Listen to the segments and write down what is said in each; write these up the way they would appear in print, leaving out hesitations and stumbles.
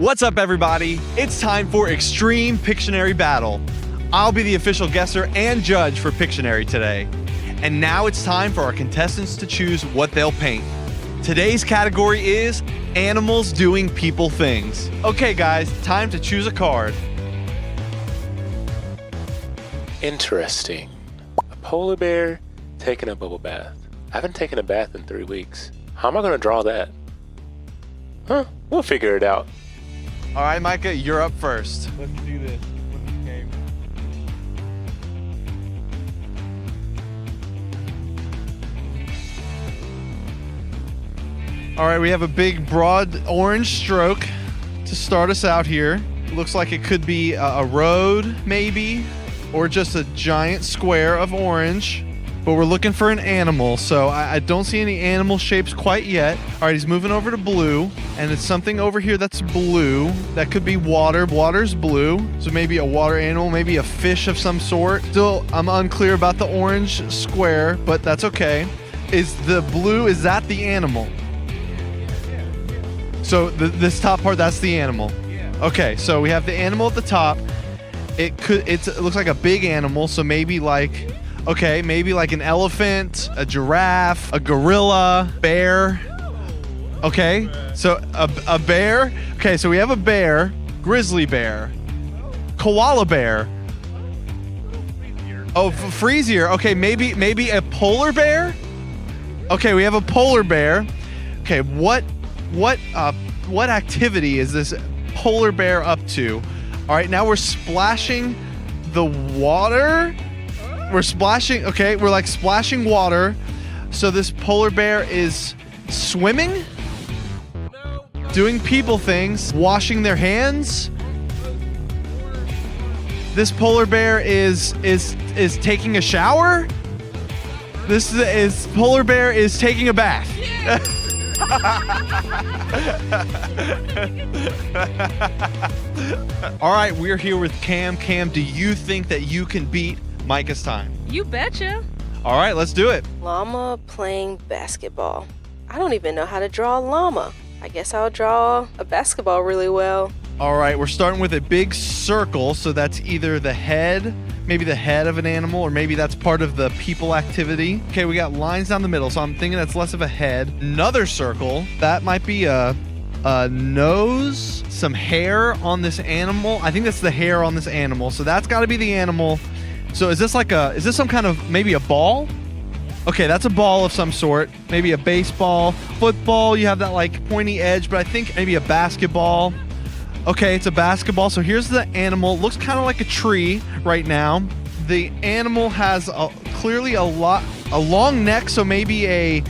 What's up, everybody? It's time for Extreme Pictionary Battle. I'll be the official guesser and judge for Pictionary today. And now it's time for our contestants to choose what they'll paint. Today's category is animals doing people things. Okay, guys, time to choose a card. Interesting. A polar bear taking a bubble bath. I haven't taken a bath in 3 weeks. How am I going to draw that? Huh, we'll figure it out. All right, Micah, you're up first. Let's do this. Game. All right, we have a big, broad orange stroke to start us out here. It looks like it could be a road, maybe, or just a giant square of orange. But we're looking for an animal, so I don't see any animal shapes quite yet. All right, he's moving over to blue, and it's something over here that's blue. That could be water. Water's blue, so maybe a water animal, maybe a fish of some sort. Still, I'm unclear about the orange square, but that's okay. Is the blue, is that the animal? So this top part, that's the animal. Okay, so we have the animal at the top. It looks like a big animal, so maybe like... Okay, maybe like an elephant, a giraffe, a gorilla, bear. Okay, so a bear. Okay, so we have a bear, grizzly bear, koala bear. Oh, freezier. Okay, maybe a polar bear. Okay, we have a polar bear. Okay, what activity is this polar bear up to? All right, now we're splashing the water. We're splashing, okay, we're like splashing water. So this polar bear is swimming, doing people things, washing their hands. This polar bear is taking a shower. This is polar bear is taking a bath. All right, we're here with Cam. Cam, do you think that you can beat Micah's time? You betcha. All right, let's do it. Llama playing basketball. I don't even know how to draw a llama. I guess I'll draw a basketball really well. All right, we're starting with a big circle, so that's either the head, maybe the head of an animal, or maybe that's part of the people activity. Okay, we got lines down the middle, so I'm thinking that's less of a head. Another circle, that might be a nose, some hair on this animal. I think that's the hair on this animal, so that's got to be the animal. So is this some kind of, maybe a ball? Okay, that's a ball of some sort. Maybe a baseball, football, you have that like pointy edge, but I think maybe a basketball. Okay, it's a basketball. So here's the animal. It looks kind of like a tree right now. The animal has clearly a long neck, so maybe a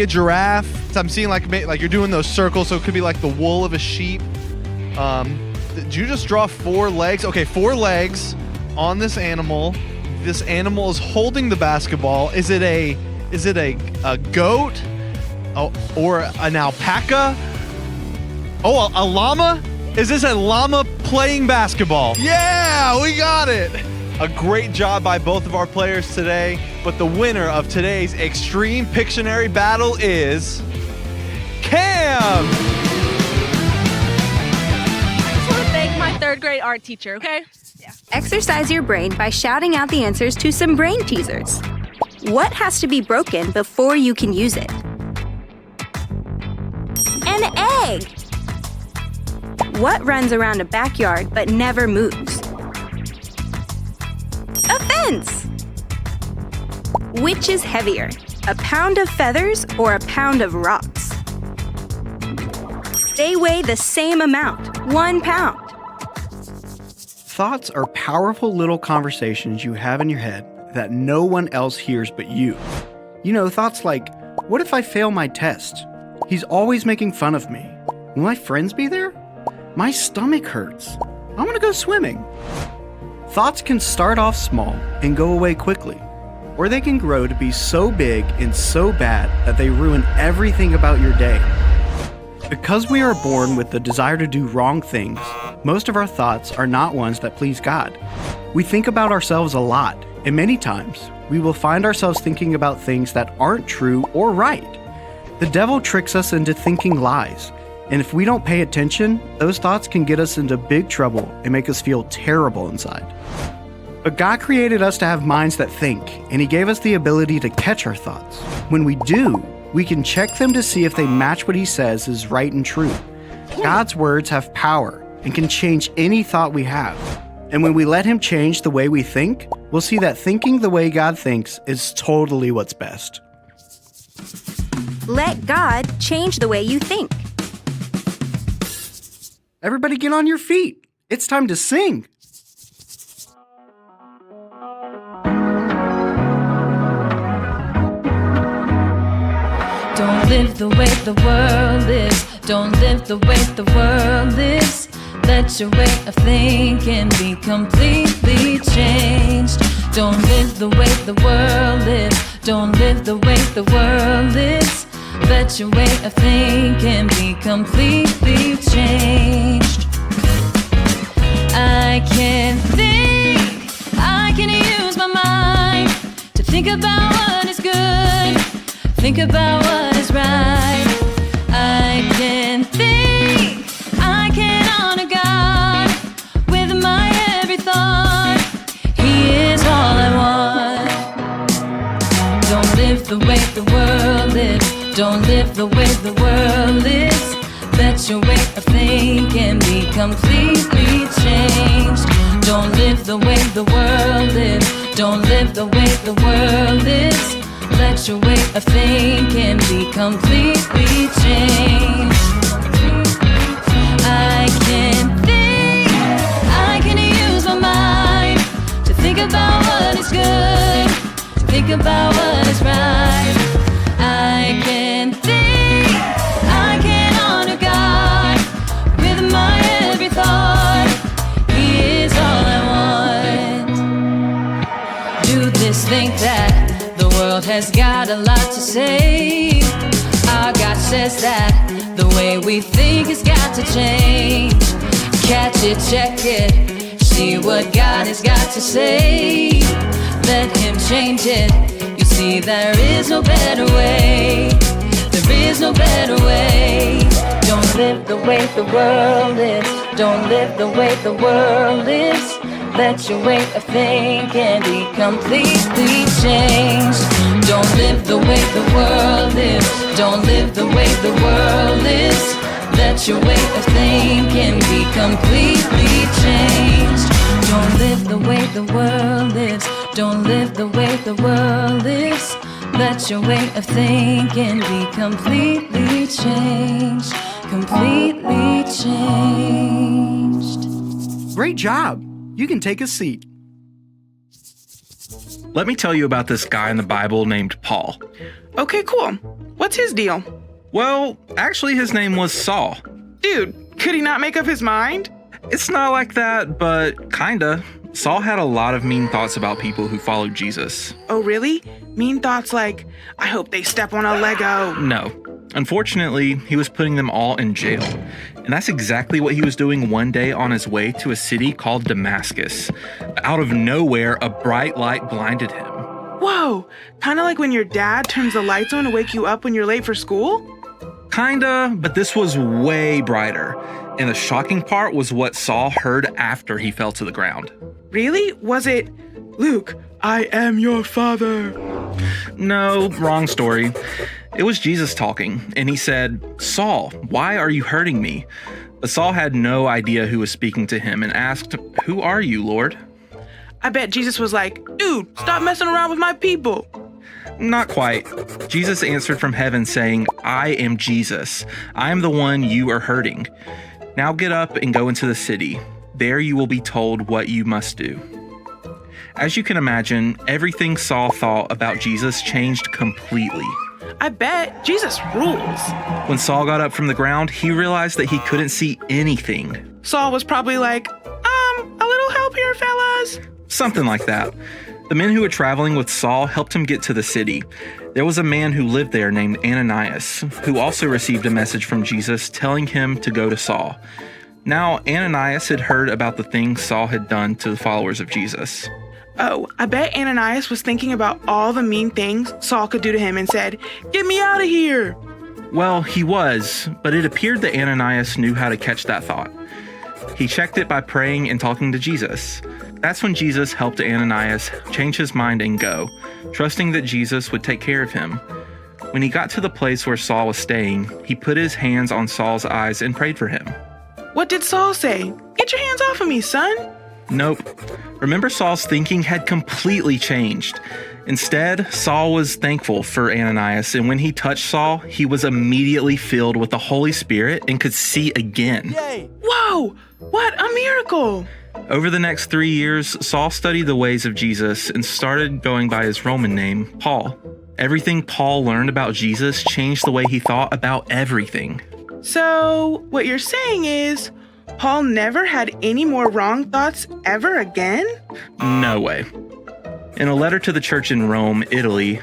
giraffe. So I'm seeing like you're doing those circles, so it could be like the wool of a sheep. Did you just draw 4 legs? Okay, 4 legs on this animal. This animal is holding the basketball. Is it a goat? Oh, or an alpaca? Oh, a llama? Is this a llama playing basketball? Yeah, we got it. A great job by both of our players today, but the winner of today's Extreme Pictionary Battle is Cam. I just want to thank my 3rd grade art teacher, okay? Yeah. Exercise your brain by shouting out the answers to some brain teasers. What has to be broken before you can use it? An egg! What runs around a backyard but never moves? A fence! Which is heavier, a pound of feathers or a pound of rocks? They weigh the same amount, 1 pound. Thoughts are powerful little conversations you have in your head that no one else hears but you. You know, thoughts like, what if I fail my test? He's always making fun of me. Will my friends be there? My stomach hurts. I want to go swimming. Thoughts can start off small and go away quickly, or they can grow to be so big and so bad that they ruin everything about your day. Because we are born with the desire to do wrong things, most of our thoughts are not ones that please God. We think about ourselves a lot, and many times we will find ourselves thinking about things that aren't true or right. The devil tricks us into thinking lies, And if we don't pay attention, those thoughts can get us into big trouble and make us feel terrible inside. But God created us to have minds that think, and He gave us the ability to catch our thoughts. When we do, we can check them to see if they match what He says is right and true. God's words have power and can change any thought we have. And when we let Him change the way we think, we'll see that thinking the way God thinks is totally what's best. Let God change the way you think. Everybody get on your feet. It's time to sing. Don't live the way the world lives. Don't live the way the world lives. Let your way of thinking be completely changed. Don't live the way the world lives. Don't live the way the world lives. Let your way of thinking be completely changed. I can think, I can use my mind to think about what is good, think about what is right. I can think, I can honor God with my every thought. He is all I want. Don't live the way the world lives. Don't live the way the world lives. Let your way of thinking be completely changed. Don't live the way the world lives. Don't live the way the world lives. Let your way of thinking be completely changed. I can think, I can use my mind to think about what is good, to think about what is right. I can think, I can honor God with my every thought. He is all I want. Do this, think that. The world has got a lot to say. Our God says that the way we think has got to change. Catch it, check it, see what God has got to say. Let Him change it. You see there is no better way. There is no better way. Don't live the way the world lives. Don't live the way the world lives. Let your way of thinking be completely changed. Don't live the way the world lives. Don't live the way the world lives. Let your way of thinking be completely changed. Don't live the way the world lives. Don't live the way the world lives. Let your way of thinking be completely changed. Completely changed. Great job. You can take a seat. Let me tell you about this guy in the Bible named Paul. Okay, cool. What's his deal? Well, actually his name was Saul. Dude, could he not make up his mind? It's not like that, but kinda. Saul had a lot of mean thoughts about people who followed Jesus. Oh, really? Mean thoughts like, I hope they step on a Lego. No. Unfortunately, he was putting them all in jail. And that's exactly what he was doing one day on his way to a city called Damascus. Out of nowhere, a bright light blinded him. Whoa, kind of like when your dad turns the lights on to wake you up when you're late for school? Kinda, but this was way brighter. And the shocking part was what Saul heard after he fell to the ground. Really? Was it, Luke, I am your father? No, wrong story. It was Jesus talking, and he said, Saul, why are you hurting me? But Saul had no idea who was speaking to him and asked, Who are you, Lord? I bet Jesus was like, dude, stop messing around with my people. Not quite. Jesus answered from heaven saying, I am Jesus. I am the one you are hurting. Now get up and go into the city. There you will be told what you must do. As you can imagine, everything Saul thought about Jesus changed completely. I bet Jesus rules. When Saul got up from the ground, he realized that he couldn't see anything. Saul was probably like, a little help here, fellas. Something like that. The men who were traveling with Saul helped him get to the city. There was a man who lived there named Ananias, who also received a message from Jesus telling him to go to Saul. Now, Ananias had heard about the things Saul had done to the followers of Jesus. Oh, I bet Ananias was thinking about all the mean things Saul could do to him and said, get me out of here. Well, he was, but it appeared that Ananias knew how to catch that thought. He checked it by praying and talking to Jesus. That's when Jesus helped Ananias change his mind and go, trusting that Jesus would take care of him. When he got to the place where Saul was staying, he put his hands on Saul's eyes and prayed for him. What did Saul say? Get your hands off of me, son. Nope. Remember, Saul's thinking had completely changed. Instead, Saul was thankful for Ananias, and when he touched Saul, he was immediately filled with the Holy Spirit and could see again. Whoa, what a miracle. Over the next 3 years, Saul studied the ways of Jesus and started going by his Roman name, Paul. Everything Paul learned about Jesus changed the way he thought about everything. So, what you're saying is, Paul never had any more wrong thoughts ever again? No way. In a letter to the church in Rome, Italy,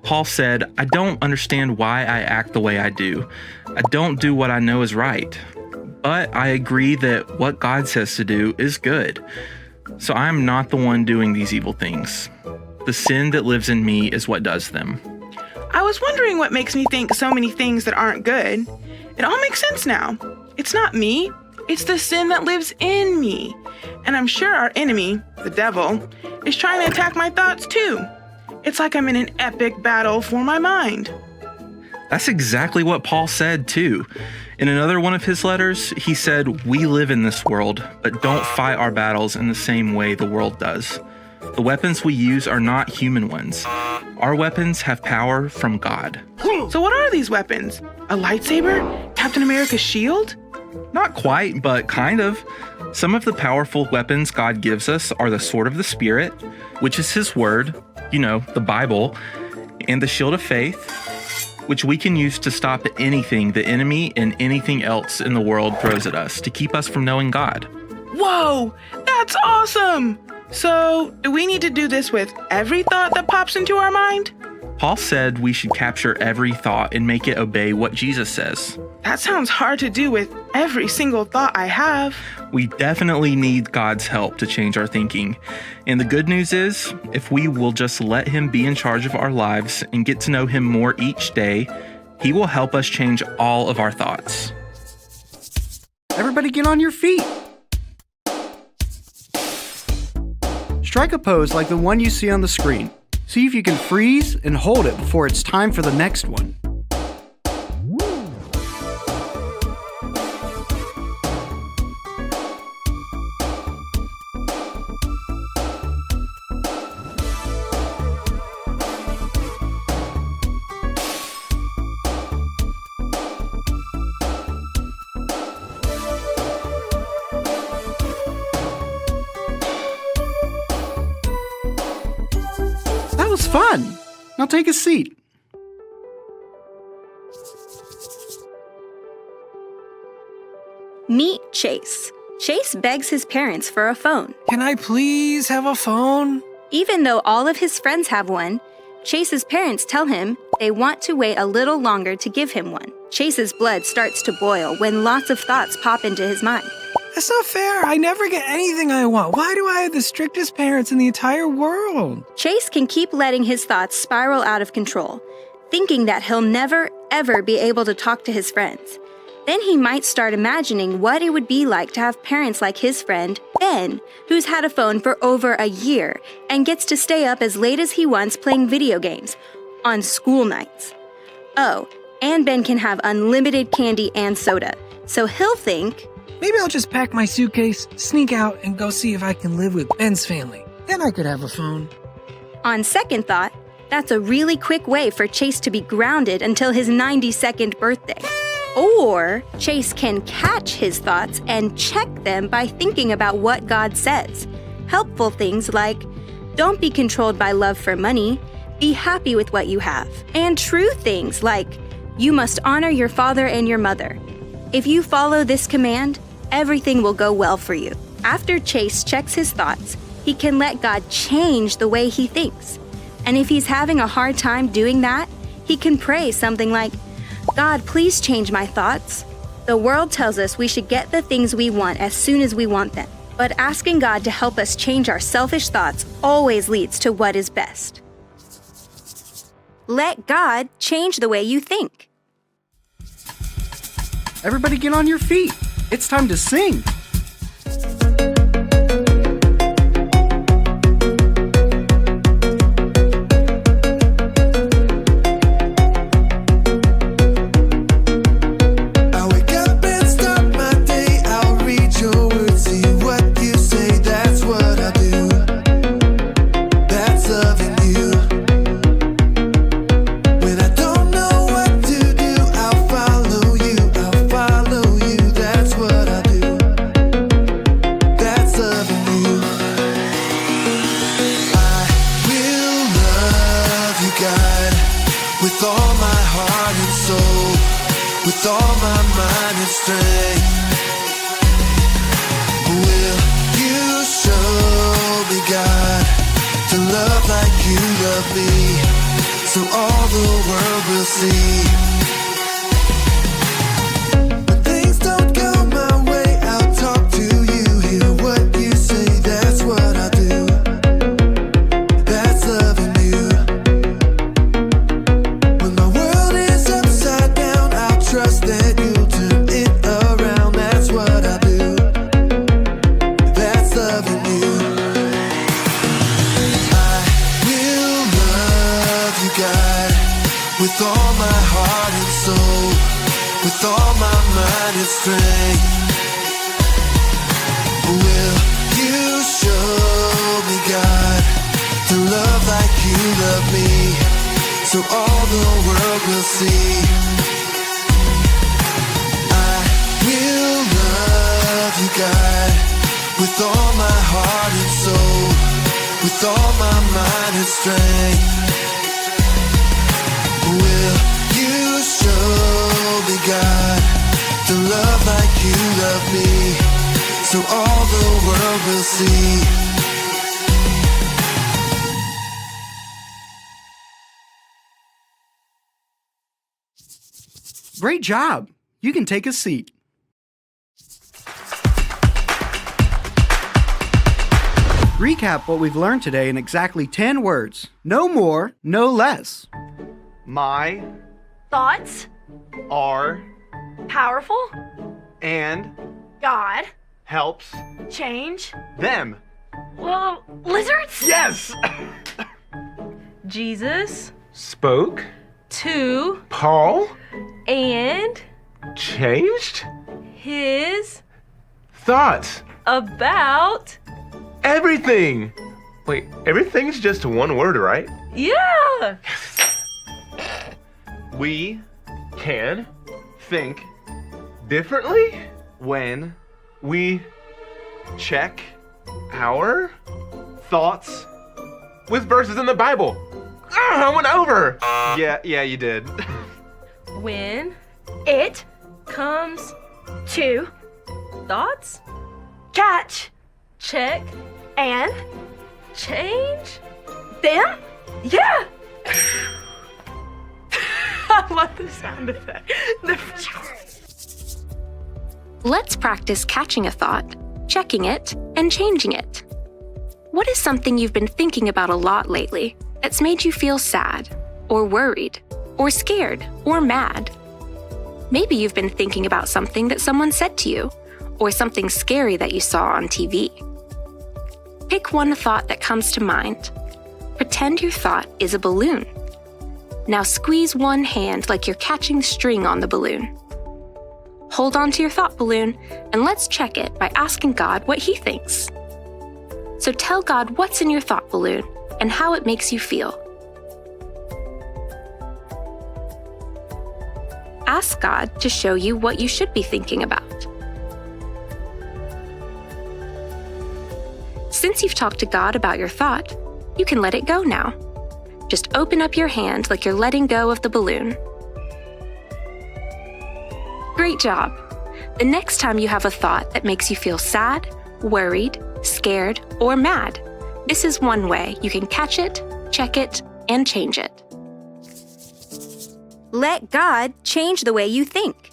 Paul said, "I don't understand why I act the way I do. I don't do what I know is right. But I agree that what God says to do is good. So I am not the one doing these evil things. The sin that lives in me is what does them." I was wondering what makes me think so many things that aren't good. It all makes sense now. It's not me. It's the sin that lives in me. And I'm sure our enemy, the devil, is trying to attack my thoughts too. It's like I'm in an epic battle for my mind. That's exactly what Paul said too. In another one of his letters, he said, "We live in this world, but don't fight our battles in the same way the world does. The weapons we use are not human ones. Our weapons have power from God." So what are these weapons? A lightsaber? Captain America's shield? Not quite, but kind of. Some of the powerful weapons God gives us are the sword of the Spirit, which is his word, the Bible, and the shield of faith, which we can use to stop anything the enemy and anything else in the world throws at us to keep us from knowing God. Whoa, that's awesome! So, do we need to do this with every thought that pops into our mind? Paul said we should capture every thought and make it obey what Jesus says. That sounds hard to do with every single thought I have. We definitely need God's help to change our thinking. And the good news is, if we will just let him be in charge of our lives and get to know him more each day, he will help us change all of our thoughts. Everybody get on your feet. Strike a pose like the one you see on the screen. See if you can freeze and hold it before it's time for the next one. That was fun. Now take a seat. Meet Chase. Chase begs his parents for a phone. Can I please have a phone? Even though all of his friends have one, Chase's parents tell him they want to wait a little longer to give him one. Chase's blood starts to boil when lots of thoughts pop into his mind. That's not fair. I never get anything I want. Why do I have the strictest parents in the entire world? Chase can keep letting his thoughts spiral out of control, thinking that he'll never, ever be able to talk to his friends. Then he might start imagining what it would be like to have parents like his friend, Ben, who's had a phone for over a year and gets to stay up as late as he wants playing video games on school nights. Oh, and Ben can have unlimited candy and soda, so he'll think, maybe I'll just pack my suitcase, sneak out, and go see if I can live with Ben's family. Then I could have a phone. On second thought, that's a really quick way for Chase to be grounded until his 92nd birthday. Or Chase can catch his thoughts and check them by thinking about what God says. Helpful things like, don't be controlled by love for money, be happy with what you have. And true things like, you must honor your father and your mother. If you follow this command, everything will go well for you. After Chase checks his thoughts, he can let God change the way he thinks. And if he's having a hard time doing that, he can pray something like, God, please change my thoughts. The world tells us we should get the things we want as soon as we want them. But asking God to help us change our selfish thoughts always leads to what is best. Let God change the way you think. Everybody get on your feet. It's time to sing. With all my heart and soul, with all my mind and strength, will you show me, God, to love like you love me, so all the world will see. When things don't go my way, I'll talk to you, hear what you say, that's what I do. That's loving you. Trust that you'll turn it around, that's what I do. That's loving you. I will love you, God, with all my heart and soul, with all my mind and strength. Will you show me, God, to love like you love me, so all the world will see. Will love you, God, with all my heart and soul, with all my mind and strength. Will you show me, God, to love like you love me, so all the world will see. Great job. You can take a seat. Recap what we've learned today in exactly 10 words. No more, no less. My Thoughts, are powerful, and God, helps change, them. well, lizards, Yes! Jesus, Spoke. to, Paul. and Changed. his, Thoughts. about, Everything. Wait, everything's just one word, right? yeah, We can think differently when we check our thoughts. With verses in the Bible. I went over. Yeah, you did. when it comes to thoughts, catch, check, and change them? Yeah! I love the sound effect. Let's practice catching a thought, checking it, and changing it. What is something you've been thinking about a lot lately that's made you feel sad, or worried, or scared, or mad? Maybe you've been thinking about something that someone said to you, or something scary that you saw on TV. Pick one thought that comes to mind. Pretend your thought is a balloon. Now squeeze one hand like you're catching string on the balloon. Hold on to your thought balloon, and let's check it by asking God what He thinks. So tell God what's in your thought balloon and how it makes you feel. Ask God to show you what you should be thinking about. Since you've talked to God about your thought, you can let it go now. Just open up your hand like you're letting go of the balloon. Great job! The next time you have a thought that makes you feel sad, worried, scared, or mad, this is one way you can catch it, check it, and change it. Let God change the way you think.